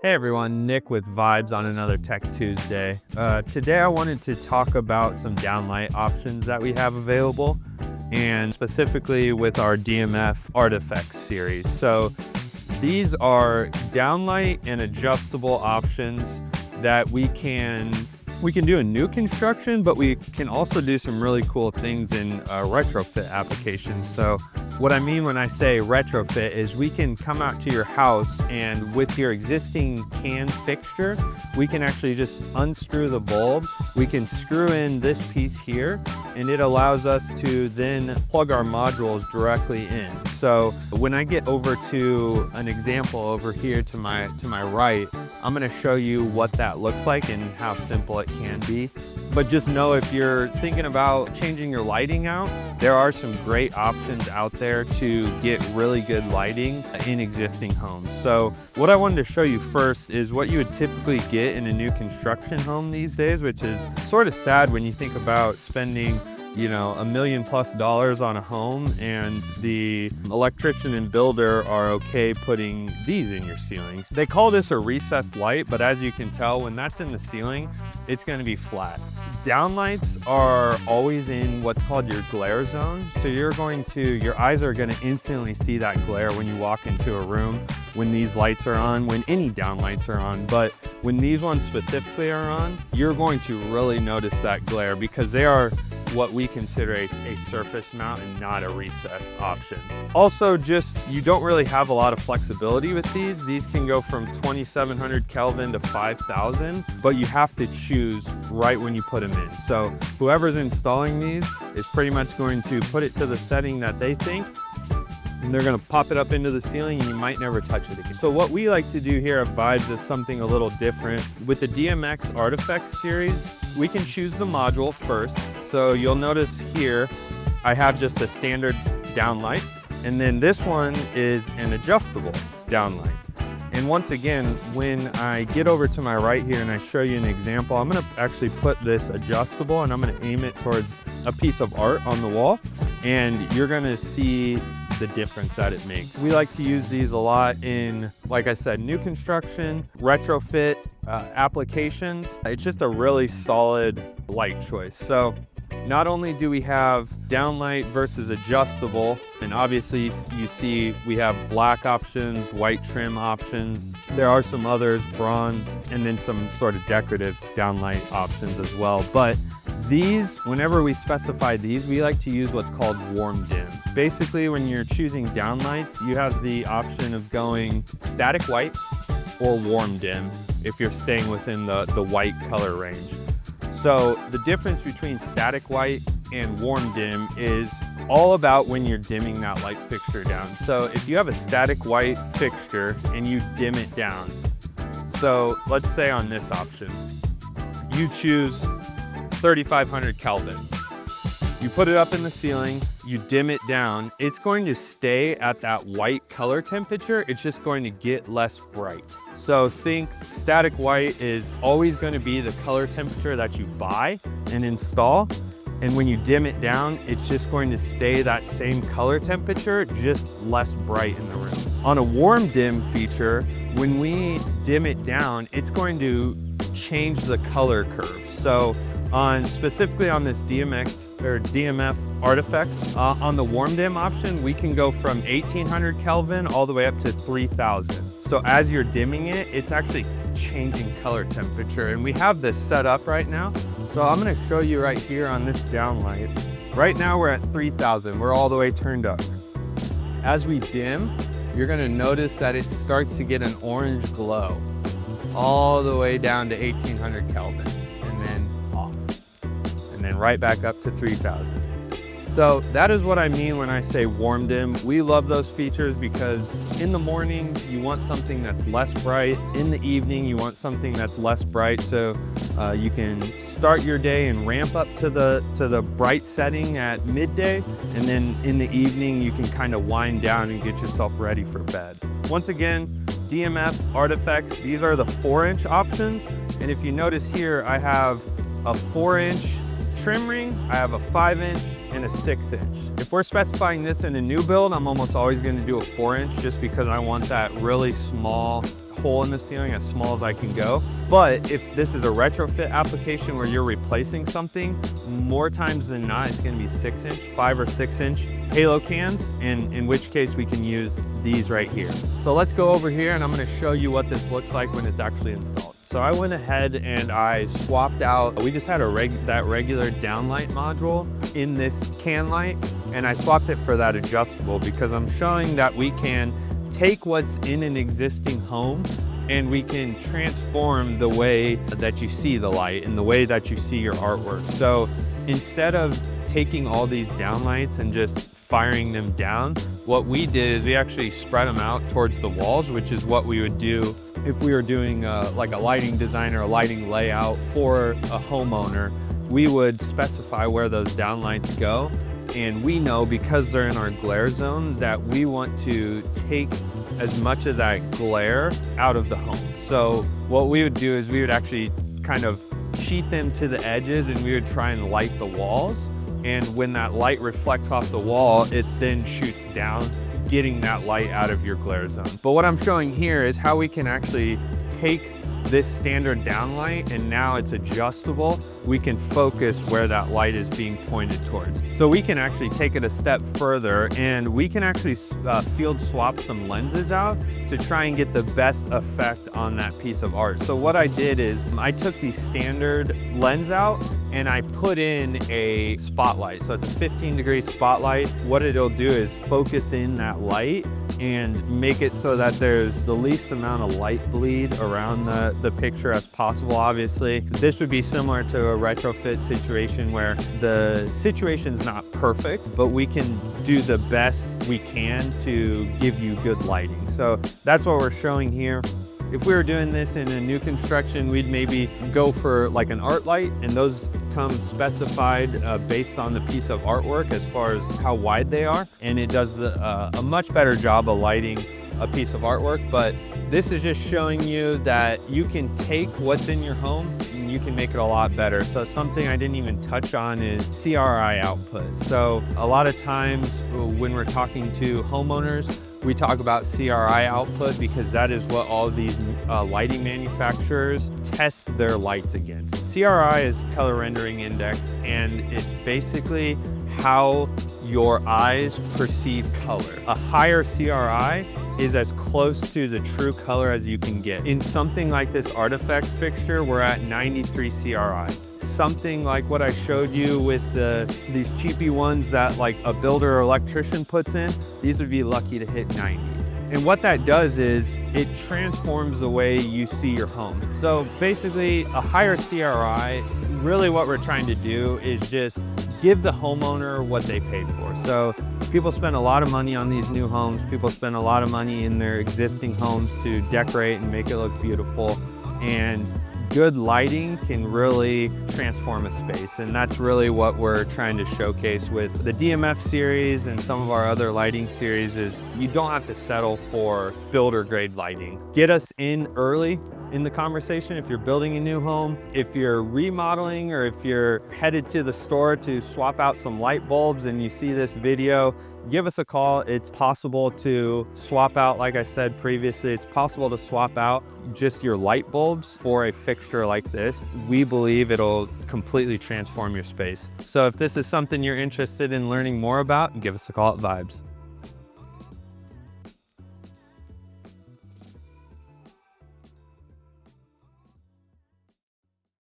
Hey everyone, Nick with Vibes on another Tech Tuesday. Today I wanted to talk about some downlight options that we have available, and specifically with our DMF Artifacts series. So these are downlight and adjustable options that we can do in new construction, but we can also do some really cool things in retrofit applications. So what I mean when I say retrofit is we can come out to your house and with your existing can fixture, we can actually just unscrew the bulb. We can screw in this piece here and it allows us to then plug our modules directly in. So when I get over to an example over here to my right, I'm gonna show you what that looks like and how simple it can be. But just know if you're thinking about changing your lighting out, there are some great options out there to get really good lighting in existing homes. So what I wanted to show you first is what you would typically get in a new construction home these days, which is sort of sad when you think about spending $1 million+ on a home and the electrician and builder are okay putting these in your ceilings. They call this a recessed light, but as you can tell, when that's in the ceiling, it's going to be flat. Downlights are always in what's called your glare zone. So your eyes are going to instantly see that glare when you walk into a room, when these lights are on, when any downlights are on. But when these ones specifically are on, you're going to really notice that glare because they are what we consider a surface mount and not a recessed option. Also, you don't really have a lot of flexibility with these. These can go from 2700 Kelvin to 5000, but you have to choose right when you put them in. So whoever's installing these is pretty much going to put it to the setting that they think, and they're gonna pop it up into the ceiling and you might never touch it again. So what we like to do here at Vibes is something a little different. With the DMX Artifacts series, we can choose the module first. So you'll notice here, I have just a standard downlight, and then this one is an adjustable downlight. And once again, when I get over to my right here and I show you an example, I'm gonna actually put this adjustable and I'm gonna aim it towards a piece of art on the wall, and you're gonna see the difference that it makes. We like to use these a lot in, like I said, new construction, retrofit applications. It's just a really solid light choice. So not only do we have downlight versus adjustable, and obviously you see we have black options, white trim options. There are some others, bronze, and then some sort of decorative downlight options as well. But these, whenever we specify these, we like to use what's called warm dim. Basically, when you're choosing downlights, you have the option of going static white or warm dim if you're staying within the white color range. So the difference between static white and warm dim is all about when you're dimming that light fixture down. So if you have a static white fixture and you dim it down, so let's say on this option, you choose 3500 Kelvin. You put it up in the ceiling, you dim it down, it's going to stay at that white color temperature, it's just going to get less bright. So think static white is always going to be the color temperature that you buy and install, and when you dim it down, it's just going to stay that same color temperature, just less bright in the room. On a warm dim feature, when we dim it down, it's going to change the color curve. So specifically on this DMF Artifacts, on the warm dim option, we can go from 1800 Kelvin all the way up to 3000. So as you're dimming it, it's actually changing color temperature. And we have this set up right now. So I'm gonna show you right here on this downlight. Right now we're at 3000, we're all the way turned up. As we dim, you're gonna notice that it starts to get an orange glow all the way down to 1800 Kelvin. And then right back up to 3000. So that is what I mean when I say warm dim. We love those features because in the morning you want something that's less bright. In the evening you want something that's less bright, so you can start your day and ramp up to the bright setting at midday, and then in the evening you can kind of wind down and get yourself ready for bed. Once again, DMF Artifacts, these are the 4-inch options, and if you notice here, I have a 4-inch trim ring, I have a 5-inch and a 6-inch. If we're specifying this in a new build, I'm almost always going to do a 4-inch just because I want that really small hole in the ceiling as small as I can go. But if this is a retrofit application where you're replacing something, more times than not, it's gonna be 6-inch, 5 or 6-inch halo cans, and in which case we can use these right here. So let's go over here and I'm gonna show you what this looks like when it's actually installed. So I went ahead and I swapped out, we just had that regular downlight module in this can light, and I swapped it for that adjustable because I'm showing that we can take what's in an existing home and we can transform the way that you see the light and the way that you see your artwork. So instead of taking all these downlights and just firing them down, what we did is we actually spread them out towards the walls, which is what we would do if we were doing like a lighting design or a lighting layout for a homeowner. We would specify where those downlights go, and we know because they're in our glare zone that we want to take as much of that glare out of the home. So what we would do is we would actually kind of sheet them to the edges and we would try and light the walls. And when that light reflects off the wall, it then shoots down, getting that light out of your glare zone. But what I'm showing here is how we can actually take this standard downlight and now it's adjustable. We can focus where that light is being pointed towards. So we can actually take it a step further and we can actually field swap some lenses out to try and get the best effect on that piece of art. So what I did is I took the standard lens out and I put in a spotlight. So it's a 15-degree spotlight. What it'll do is focus in that light and make it so that there's the least amount of light bleed around the picture as possible. Obviously, this would be similar to a retrofit situation where the situation's not perfect, but we can do the best we can to give you good lighting. So that's what we're showing here. If we were doing this in a new construction, we'd maybe go for like an art light, and those come specified based on the piece of artwork as far as how wide they are, and it does a much better job of lighting a piece of artwork. But this is just showing you that you can take what's in your home and you can make it a lot better. So something I didn't even touch on is CRI output. So a lot of times when we're talking to homeowners, we talk about CRI output because that is what all these lighting manufacturers test their lights against. CRI is color rendering index, and it's basically how your eyes perceive color. A higher CRI is as close to the true color as you can get. In something like this artifact fixture, we're at 93 CRI. Something like what I showed you with these cheapy ones that like a builder or electrician puts in, these would be lucky to hit 90. And what that does is it transforms the way you see your home. So basically a higher CRI, really what we're trying to do is just give the homeowner what they paid for. So people spend a lot of money on these new homes. People spend a lot of money in their existing homes to decorate and make it look beautiful. And good lighting can really transform a space, and that's really what we're trying to showcase with the DMF series and some of our other lighting series. Is you don't have to settle for builder grade lighting. Get us in early in the conversation if you're building a new home, if you're remodeling, or if you're headed to the store to swap out some light bulbs and you see this video, give us a call. It's possible to swap out, like I said previously, it's possible to swap out just your light bulbs for a fixture like this. We believe it'll completely transform your space. So if this is something you're interested in learning more about, give us a call at Vibes.